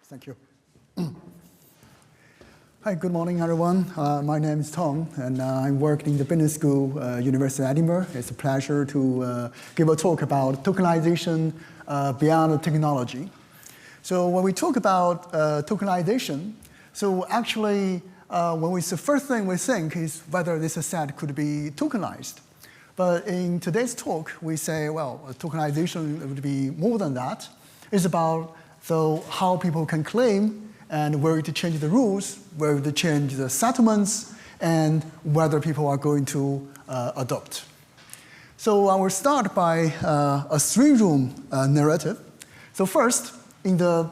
Thank you. Hi, good morning, everyone. My name is Tong, and I work in the business school, University of Edinburgh. It's a pleasure to give a talk about tokenization beyond technology. So when we talk about tokenization, so actually, the first thing we think is whether this asset could be tokenized. But in today's talk, we say, well, tokenization would be more than that. It's about how people can claim and where to change the rules, where to change the settlements, and whether people are going to adopt. So I will start by a three-room narrative. So first, in the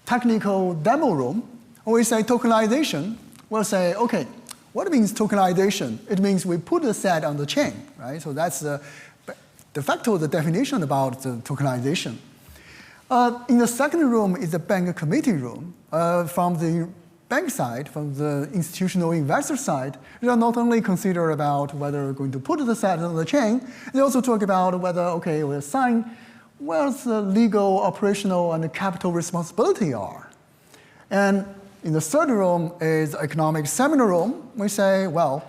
technical demo room, when we say tokenization, we'll say, OK, what means tokenization? It means we put the set on the chain, right? So that's de facto the definition about the tokenization. In the second room is the bank committee room. From the bank side, from the institutional investor side, they are not only consider about whether we're going to put the set on the chain, they also talk about whether, OK, we assign what the legal, operational, and capital responsibility are. And in the third room is economic seminar room. We say, well,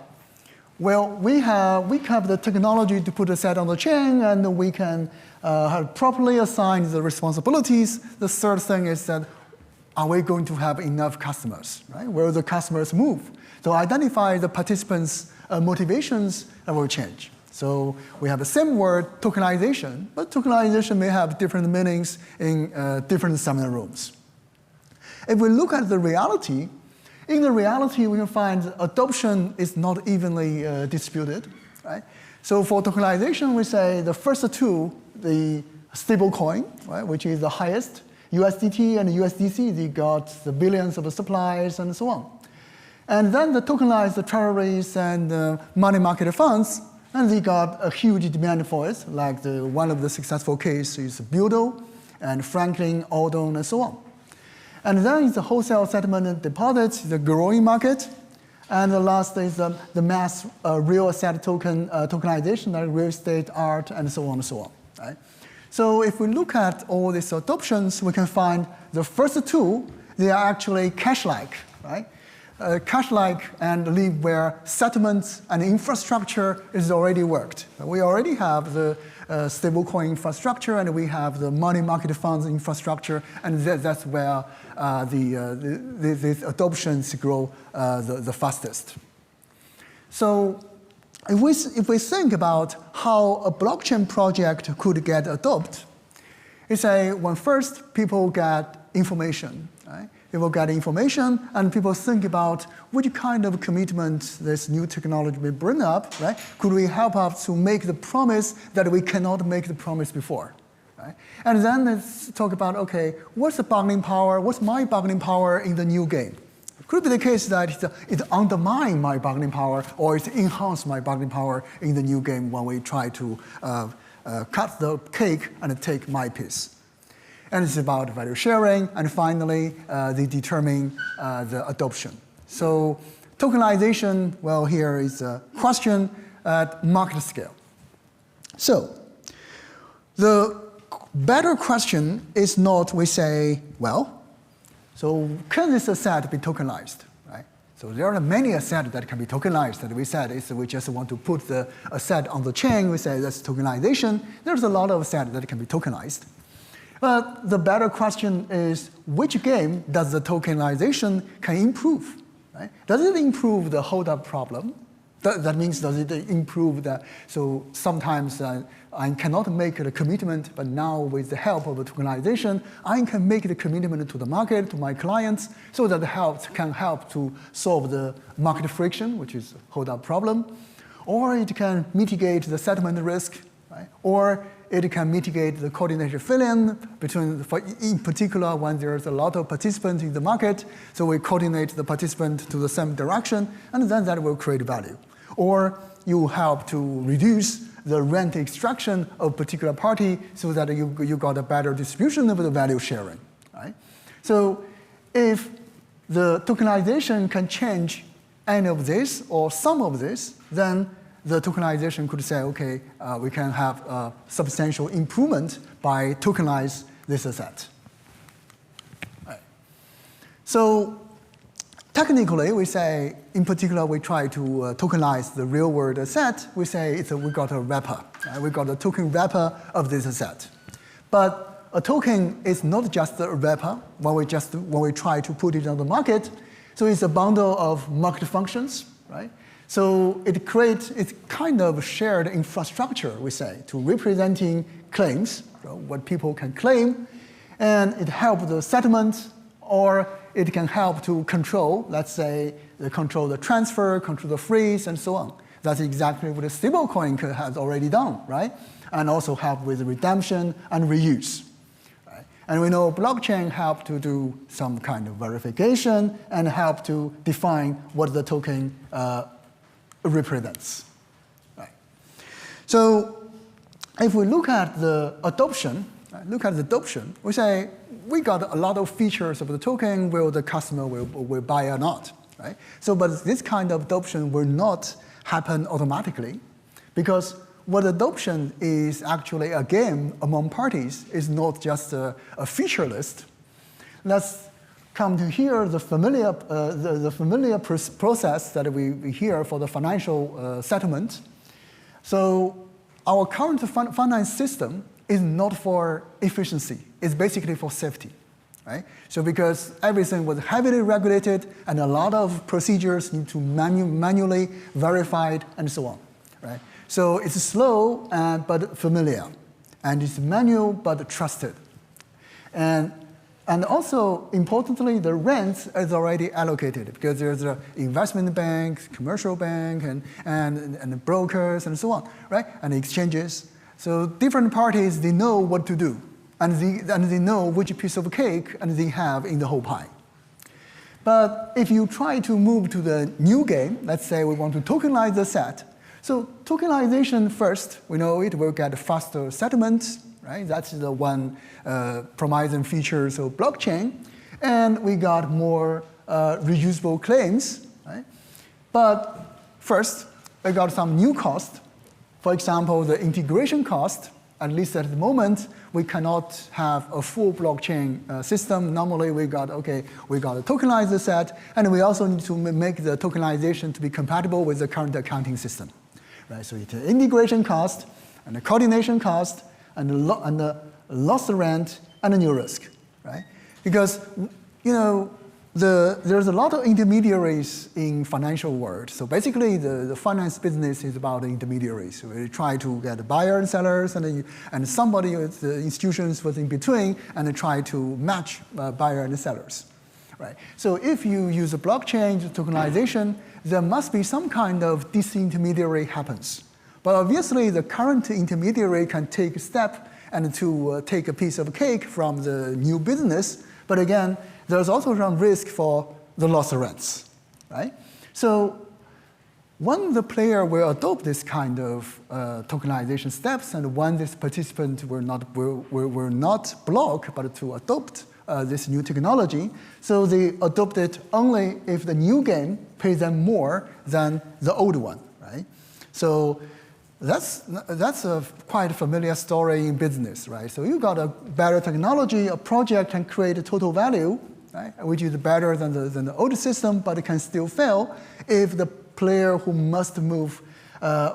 we have the technology to put the set on the chain, and we can have properly assigned the responsibilities. The third thing is that, are we going to have enough customers, right? Where the customers move? So identify the participants' motivations that will change. So we have the same word, tokenization, but tokenization may have different meanings in different seminar rooms. If we look at the reality, in the reality, we can find adoption is not evenly distributed, right? So for tokenization, we say the first two, the stable coin, right, which is the highest, USDT and USDC, they got the billions of supplies and so on. And then the tokenized treasuries and money market funds, and they got a huge demand for it, like one of the successful cases is Budo and Franklin, Alden, and so on. And then is the wholesale settlement and deposits, the growing market. And the last is the mass real asset tokenization, like real estate, art, and so on and so on. Right? So if we look at all these adoptions, we can find the first two, they are actually cash-like, right? Cash-like and live where settlements and infrastructure is already worked. We already have the stablecoin infrastructure, and we have the money market funds infrastructure, and that's where these adoptions grow the fastest. So if we think about how a blockchain project could get adopted, it's when first people get information, right? People get information, and people think about which kind of commitment this new technology will bring up, right? Could we help us to make the promise that we cannot make the promise before, right? And then let's talk about, OK, what's the bargaining power? What's my bargaining power in the new game? It could be the case that it undermines my bargaining power, or it enhances my bargaining power in the new game when we try to cut the cake and take my piece. And it's about value sharing, and finally, they determine the adoption. So tokenization, well, here is a question at market scale. So the better question is not, we say, well, so can this asset be tokenized, right? So there are many assets that can be tokenized, that we said is we just want to put the asset on the chain, we say that's tokenization. There's a lot of assets that can be tokenized. But the better question is, which game does the tokenization can improve? Right? Does it improve the hold-up problem? That means, does it improve that? So sometimes I cannot make the commitment, but now with the help of the tokenization, I can make the commitment to the market, to my clients, so that can help to solve the market friction, which is a hold-up problem. Or it can mitigate the settlement risk, right? Or it can mitigate the coordinated fill-in between, in particular, when there's a lot of participants in the market, so we coordinate the participant to the same direction, and then that will create value. Or you help to reduce the rent extraction of a particular party so that you got a better distribution of the value sharing, right? So if the tokenization can change any of this or some of this, then the tokenization could say, OK, we can have a substantial improvement by tokenize this asset. Right. So technically, we say, in particular, we try to tokenize the real-world asset. We say we got a wrapper. We got a token wrapper of this asset. But a token is not just a wrapper when we try to put it on the market. So it's a bundle of market functions, right? So it's kind of shared infrastructure, we say, to representing claims, so what people can claim, and it helps the settlement, or it can help to control, let's say, control the transfer, control the freeze, and so on. That's exactly what a stablecoin has already done, right? And also help with redemption and reuse. Right? And we know blockchain help to do some kind of verification and help to define what the token represents. Right? So if we look at the adoption, we say we got a lot of features of the token, will the customer will buy or not, right? So, but this kind of adoption will not happen automatically, because what adoption is actually a game among parties is not just a feature list. Let's come to here the familiar process that we hear for the financial settlement. So our current finance system is not for efficiency. It's basically for safety, right? So because everything was heavily regulated and a lot of procedures need to manually verified and so on, right? So it's slow but familiar, and it's manual but trusted. And also, importantly, the rent is already allocated because there's an investment bank, commercial bank, and brokers, and so on, right? And exchanges. So different parties, they know what to do, and they know which piece of cake and they have in the whole pie. But if you try to move to the new game, let's say we want to tokenize the set. So tokenization first, we know it will get faster settlements, right? That's the one promising features of blockchain. And we got more reusable claims, right? But first, we got some new cost. For example, the integration cost, at least at the moment, we cannot have a full blockchain system. Normally, we got to tokenize the set, and we also need to make the tokenization to be compatible with the current accounting system. Right? So it's an integration cost, and a coordination cost, and the loss rent, and a new risk, right? Because, you know, there's a lot of intermediaries in financial world. So basically, the finance business is about intermediaries. So we try to get buyer and sellers, and somebody, the institutions was in between, and they try to match buyer and sellers, right? So if you use a blockchain tokenization, there must be some kind of disintermediary happens. But obviously, the current intermediary can take a step and to take a piece of cake from the new business. But again, there's also some risk for the loss rents, right? So when the player will adopt this kind of tokenization steps, and when this participant will not block, but to adopt this new technology, so they adopt it only if the new game pays them more than the old one, right? So that's a quite familiar story in business, right? So you got a better technology, a project can create a total value, right? Which is better than the old system, but it can still fail if the player who must move,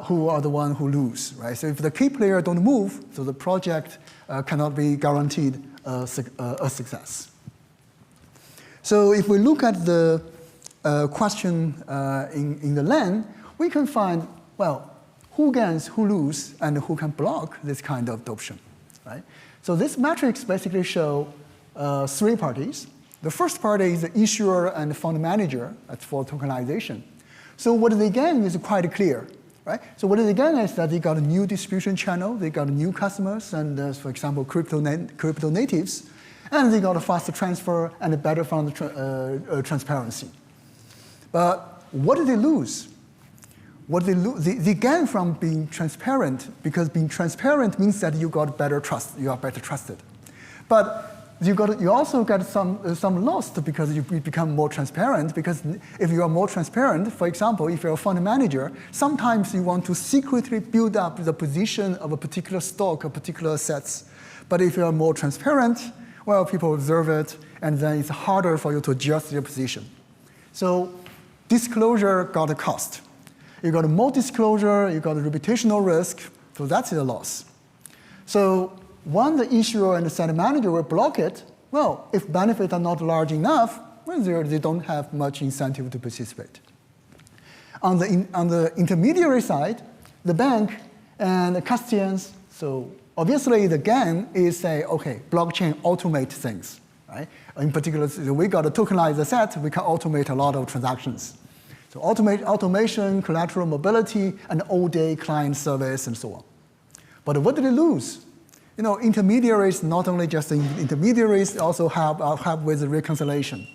who are the one who lose, right? So if the key player don't move, so the project cannot be guaranteed a success. So if we look at the question in the LAN, we can find, well, who gains, who lose, and who can block this kind of adoption, right? So this matrix basically show three parties. The first party is the issuer and fund manager for tokenization. So what they gain is quite clear, right? So what they gain is that they got a new distribution channel, they got new customers, and for example, crypto natives, and they got a faster transfer and a better fund transparency. But what did they lose? What they gain from being transparent, because being transparent means that you got better trust, you are better trusted. But you also get some loss because you become more transparent, because if you are more transparent, for example, if you're a fund manager, sometimes you want to secretly build up the position of a particular stock or particular assets. But if you are more transparent, well, people observe it, and then it's harder for you to adjust your position. So disclosure got a cost. You got more disclosure, you got a reputational risk, so that's a loss. So when the issuer and the asset manager will block it, well, if benefits are not large enough, well, they don't have much incentive to participate. On the intermediary side, the bank and the custodians, so obviously the gain is say, okay, blockchain automate things, right? In particular, we got a tokenized asset, we can automate a lot of transactions. So automation, collateral mobility, and all-day client service, and so on. But what did they lose? You know, intermediaries, not only just the intermediaries, also help with the reconciliation.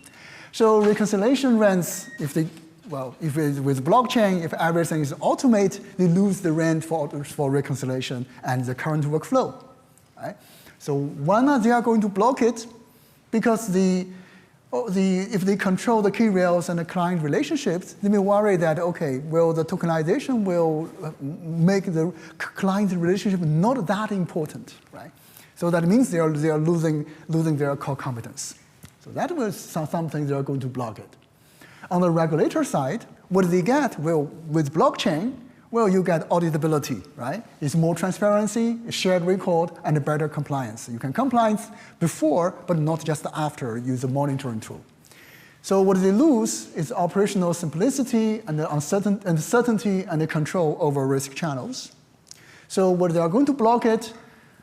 So reconciliation rents, if with blockchain, if everything is automated, they lose the rent for reconciliation and the current workflow, right? So when they are going to block it, because if they control the key rails and the client relationships, they may worry that, okay, well, the tokenization will make the client relationship not that important, right? So that means they are losing their core competence. So that was something they are going to block it. On the regulator side, what do they get? Well, with blockchain, well, you get auditability, right? It's more transparency, shared record, and better compliance. You can compliance before, but not just after, use a monitoring tool. So what they lose is operational simplicity and the uncertainty and the control over risk channels. So what they are going to block it,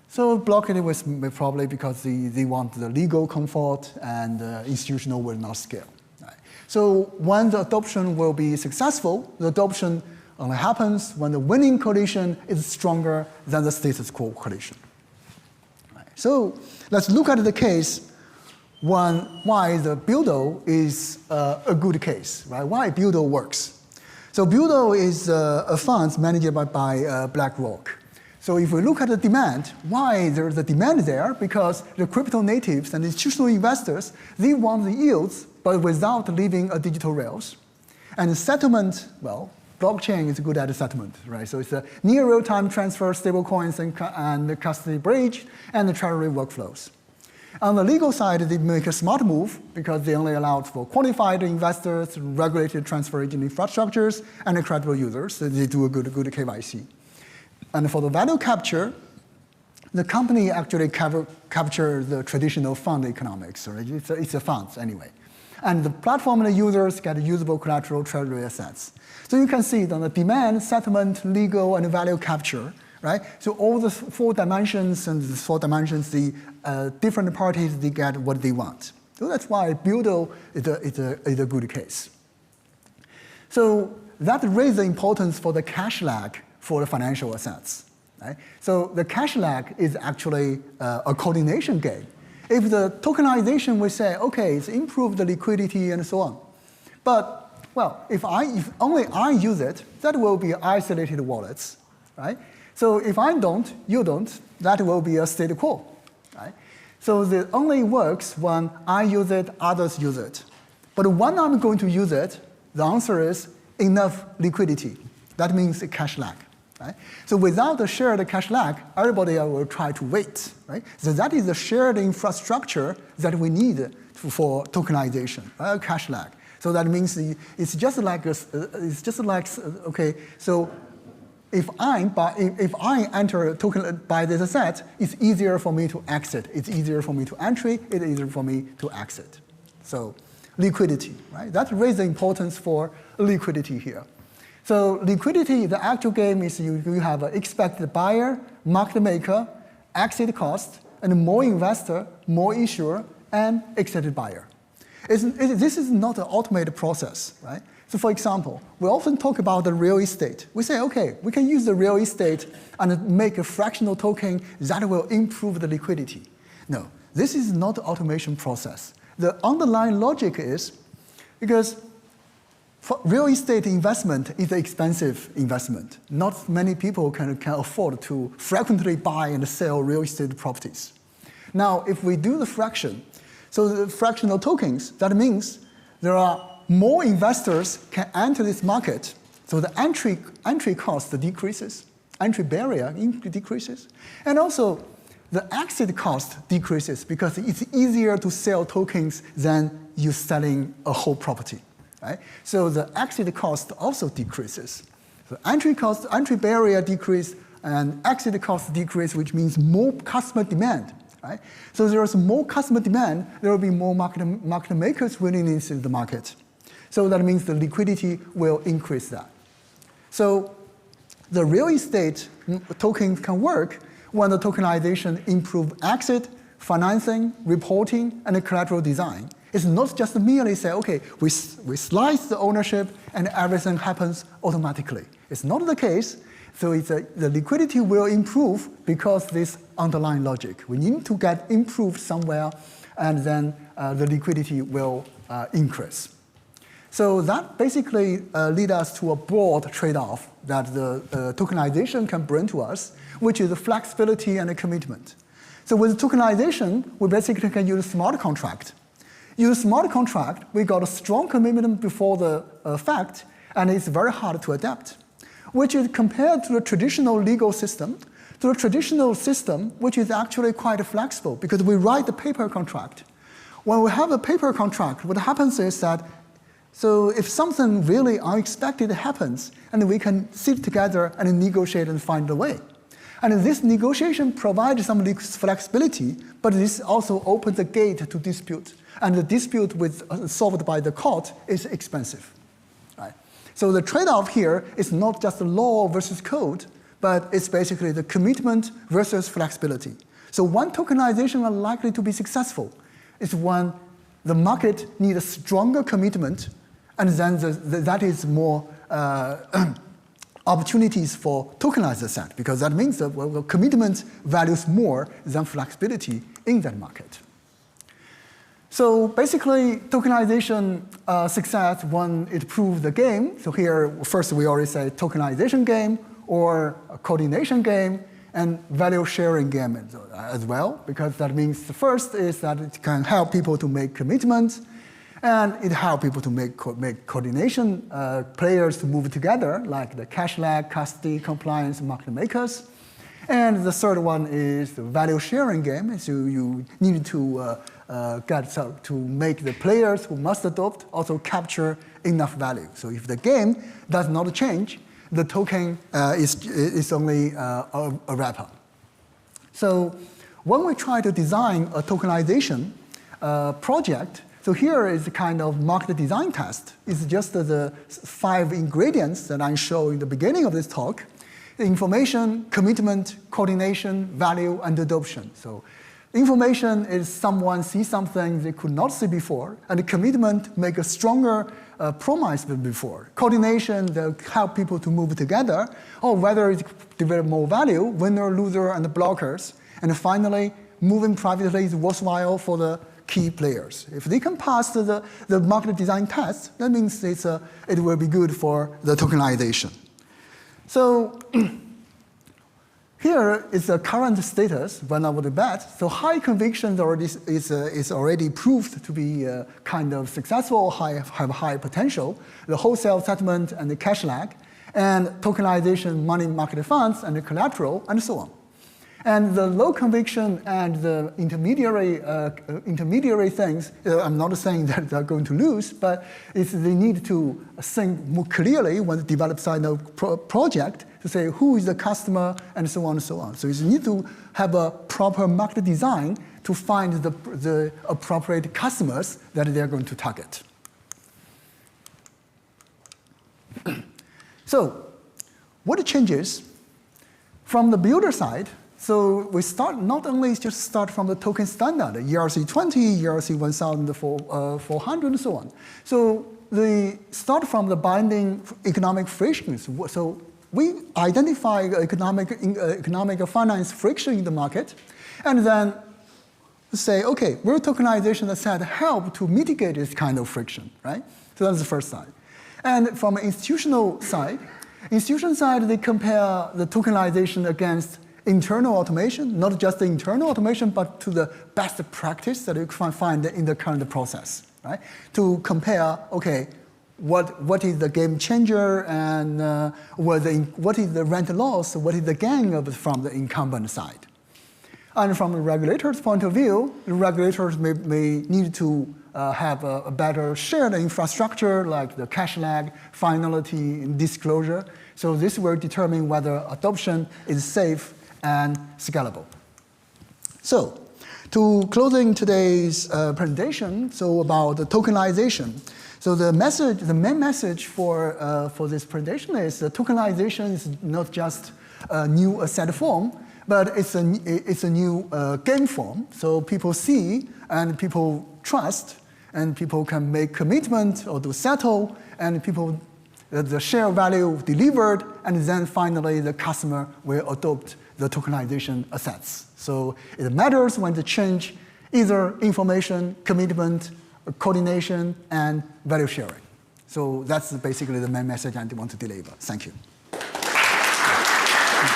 so block it was probably because they want the legal comfort and institutional will not scale. Right? So when the adoption will be successful, the adoption only happens when the winning coalition is stronger than the status quo coalition. Right. So let's look at the case why the Buildo is a good case, right? Why Buildo works. So Buildo is a fund managed by BlackRock. So if we look at the demand, why there's a demand there? Because the crypto natives and institutional investors, they want the yields, but without leaving a digital rails. And the settlement, well, blockchain is good at the settlement, right? So it's a near real-time transfer, stablecoins, and the custody bridge, and the treasury workflows. On the legal side, they make a smart move because they only allow for qualified investors, regulated transfer agent infrastructures, and credible users. So they do a good KYC. And for the value capture, the company actually captures the traditional fund economics. Right? It's a fund anyway. And the platform and the users get usable collateral treasury assets. So you can see that the demand, settlement, legal, and value capture, right? So all the four dimensions, the different parties, they get what they want. So that's why Buildo is a good case. So that raises the importance for the cash lag for the financial assets, right? So the cash lag is actually a coordination game. If the tokenization, we say, okay, it's improved the liquidity and so on. But well, if only I use it, that will be isolated wallets, right? So if I don't, you don't, that will be a state quo, right? So it only works when I use it, others use it. But when I'm going to use it, the answer is enough liquidity. That means a cash lag, right? So without the shared cash lag, everybody will try to wait, right? So that is the shared infrastructure that we need for tokenization, cash lag. So that means it's just like okay. So if I enter a token by this asset, it's easier for me to exit. It's easier for me to entry. It's easier for me to exit. So liquidity, right? That raises the importance for liquidity here. So liquidity, the actual game is you have an expected buyer, market maker, exit cost, and more investor, more issuer, and exited buyer. This is not an automated process, right? So for example, we often talk about the real estate. We say, okay, we can use the real estate and make a fractional token that will improve the liquidity. No, this is not an automation process. The underlying logic is because real estate investment is an expensive investment. Not many people can afford to frequently buy and sell real estate properties. Now, if we do the fraction, so the fractional tokens, that means there are more investors can enter this market, so the entry cost decreases, entry barrier decreases, and also the exit cost decreases because it's easier to sell tokens than you selling a whole property, right? So the exit cost also decreases. So entry barrier decrease and exit cost decrease, which means more customer demand, right? So there's more customer demand, there will be more market makers willingness in the market. So that means the liquidity will increase that. So the real estate tokens can work when the tokenization improves exit, financing, reporting, and the collateral design. It's not just merely say, okay, we slice the ownership and everything happens automatically. It's not the case. So the liquidity will improve because this underlying logic. We need to get improved somewhere, and then the liquidity will increase. So that basically leads us to a broad trade-off that the tokenization can bring to us, which is the flexibility and the commitment. So with tokenization, we basically can use smart contract. Use smart contract, we got a strong commitment before the fact, and it's very hard to adapt, which is compared to the traditional legal system, which is actually quite flexible because we write the paper contract. When we have a paper contract, what happens is that so if something really unexpected happens, and we can sit together and negotiate and find a way. And this negotiation provides some flexibility, but this also opens the gate to dispute. And the dispute solved by the court is expensive. Right? So the trade-off here is not just the law versus code, but it's basically the commitment versus flexibility. So one tokenization are likely to be successful is when the market needs a stronger commitment, and then that is more opportunities for tokenized asset, because that means that commitment values more than flexibility in that market. So basically, tokenization success when it proves the game. So here, first we already say tokenization game or a coordination game and value sharing game as well, because that means the first is that it can help people to make commitments, and it helps people to make coordination players to move together, like the cash lag, custody, compliance, market makers. And the third one is the value sharing game. So you need to to make the players who must adopt also capture enough value. So if the game does not change, the token is only a wrapper. So when we try to design a tokenization project, so here is a kind of market design test. It's just the 5 ingredients that I showed in the beginning of this talk: the information, commitment, coordination, value, and adoption. So information is someone sees something they could not see before, and the commitment make a stronger promise than before. Coordination, they help people to move together, or whether it develop more value, winner, loser, and the blockers. And finally, moving privately is worthwhile for the key players. If they can pass the market design test, that means it will be good for the tokenization. So here is the current status when I would bet. So high conviction is already proved to be kind of successful, have high potential. The wholesale settlement and the cash lag, and tokenization, money market funds, and the collateral, and so on. And the low conviction and the intermediary things, I'm not saying that they're going to lose, but they need to think more clearly when they develop side of project to say who is the customer and so on and so on. So you need to have a proper market design to find the appropriate customers that they're going to target. So what changes from the builder side? So we start not only just start from the token standard, ERC20, ERC1400, and so on. So they start from the binding economic frictions. So we identify economic finance friction in the market, and then say, okay, real tokenization asset help to mitigate this kind of friction, right? So that's the first side. And from an institutional side, they compare the tokenization against internal automation, not just the internal automation, but to the best practice that you can find in the current process, right? To compare, okay, what is the game changer, and what is the rent loss, what is the gain from the incumbent side. And from the regulator's point of view, the regulators may need to have a better shared infrastructure like the cache lag, finality, and disclosure. So this will determine whether adoption is safe and scalable. So, to closing today's presentation, so about the tokenization. So the main message for this presentation is that tokenization is not just a new asset form, but it's a new game form. So people see and people trust, and people can make commitment or to settle, and people the share value delivered, and then finally the customer will adopt the tokenization assets. So it matters when the change either information, commitment, coordination, and value sharing. So that's basically the main message I want to deliver. Thank you.